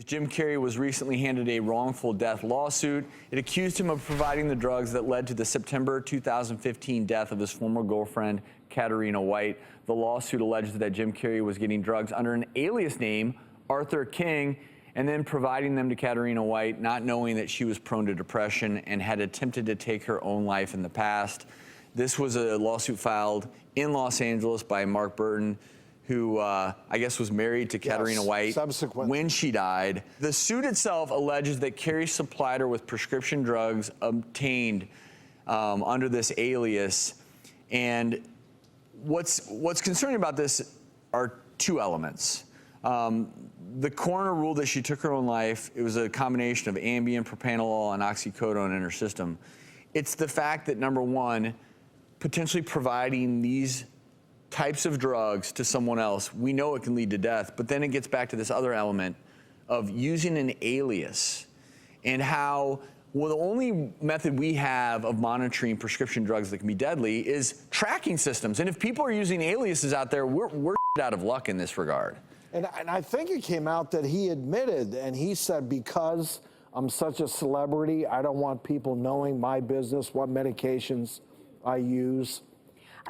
Jim Carrey was recently handed a wrongful death lawsuit. It accused him of providing the drugs that led to the September 2015 death of his former girlfriend, Katerina White. The lawsuit alleges that Jim Carrey was getting drugs under an alias name, Arthur King, and then providing them to Katerina White, not knowing that she was prone to depression and had attempted to take her own life in the past. This was a lawsuit filed in Los Angeles by Mark Burton, who I guess was married to Katerina White when she died. The suit itself alleges that Carrey supplied her with prescription drugs obtained under this alias. And what's concerning about this are two elements. The coroner ruled that she took her own life. It was a combination of Ambien, propranolol, and oxycodone in her system. It's the fact that, number one, potentially providing these types of drugs to someone else, we know it can lead to death, but then it gets back to this other element of using an alias and how, well, the only method we have of monitoring prescription drugs that can be deadly is tracking systems. And if people are using aliases out there, we're out of luck in this regard. And I think it came out that he admitted, and he said, because I'm such a celebrity, I don't want people knowing my business, what medications I use,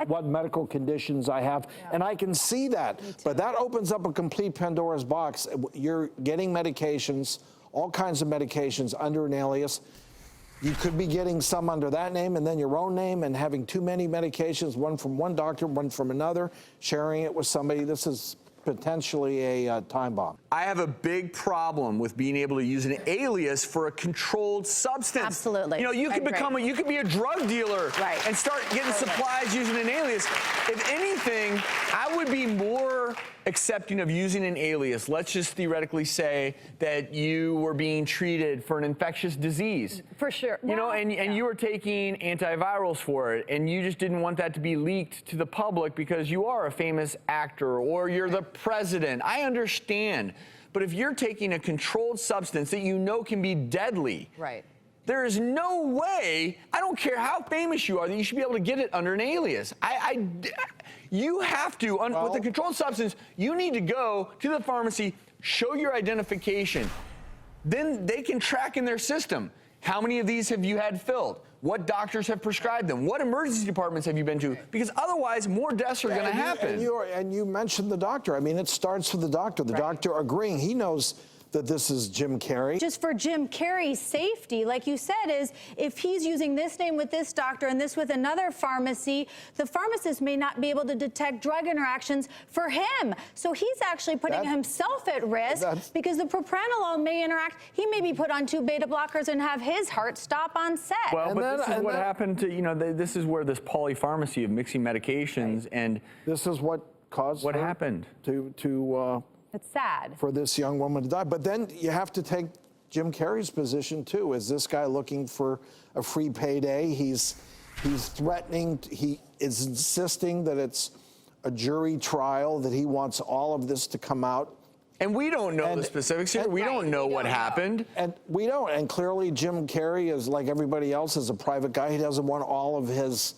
what medical conditions I have, and I can see that. But that opens up a complete Pandora's box. You're getting medications, all kinds of medications under an alias. You could be getting some under that name and then your own name and having too many medications, one from one doctor, one from another, sharing it with somebody. This is potentially a time bomb. I have a big problem with being able to use an alias for a controlled substance. Absolutely. You know, you could you could be a drug dealer and start getting supplies using an alias. If anything, I would be more accepting of using an alias. Let's just theoretically say that you were being treated for an infectious disease. For sure. You know, and you were taking antivirals for it, and you just didn't want that to be leaked to the public because you are a famous actor or you're the president. I understand. But if you're taking a controlled substance that you know can be deadly, there is no way, I don't care how famous you are, that you should be able to get it under an alias. You have to, with a controlled substance, you need to go to the pharmacy, show your identification. Then they can track in their system. How many of these have you had filled? What doctors have prescribed them? What emergency departments have you been to? Because otherwise, more deaths are going to happen. And you mentioned the doctor. I mean, it starts with the doctor. The doctor agreeing. He knows that this is Jim Carrey. Just for Jim Carrey's safety, like you said, is if he's using this name with this doctor and this with another pharmacy, the pharmacist may not be able to detect drug interactions for him. So he's actually putting himself at risk because the propranolol may interact. He may be put on 2 beta blockers and have his heart stop on set. Well, but this is what happened to, you know, this is where this polypharmacy of mixing medications and this is what caused what happened to it's sad for this young woman to die. But then you have to take Jim Carrey's position too. Is this guy looking for a free payday? He's threatening, he is insisting that it's a jury trial, that he wants all of this to come out. And we don't know the specifics here. We don't know what happened. And we don't. And clearly Jim Carrey is like everybody else, is a private guy. He doesn't want all of his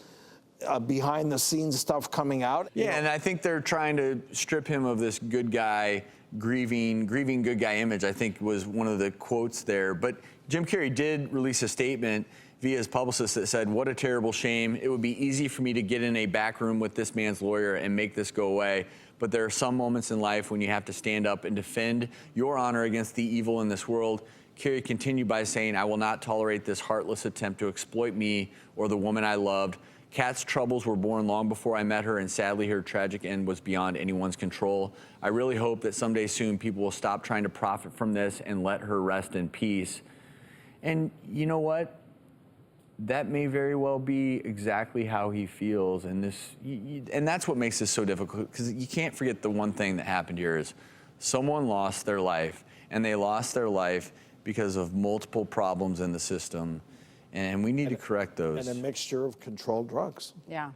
behind the scenes stuff coming out. Yeah, and I think they're trying to strip him of this good guy, grieving good guy image, I think was one of the quotes there. But Jim Carrey did release a statement via his publicist that said, "What a terrible shame. It would be easy for me to get in a back room with this man's lawyer and make this go away. But there are some moments in life when you have to stand up and defend your honor against the evil in this world." Carrey continued by saying, "I will not tolerate this heartless attempt to exploit me or the woman I loved. Kat's troubles were born long before I met her, and sadly her tragic end was beyond anyone's control. I really hope that someday soon people will stop trying to profit from this and let her rest in peace." And you know what? That may very well be exactly how he feels. And and that's what makes this so difficult, because you can't forget the one thing that happened here is someone lost their life, and they lost their life because of multiple problems in the system. And we need to correct those. And a mixture of controlled drugs. Yeah.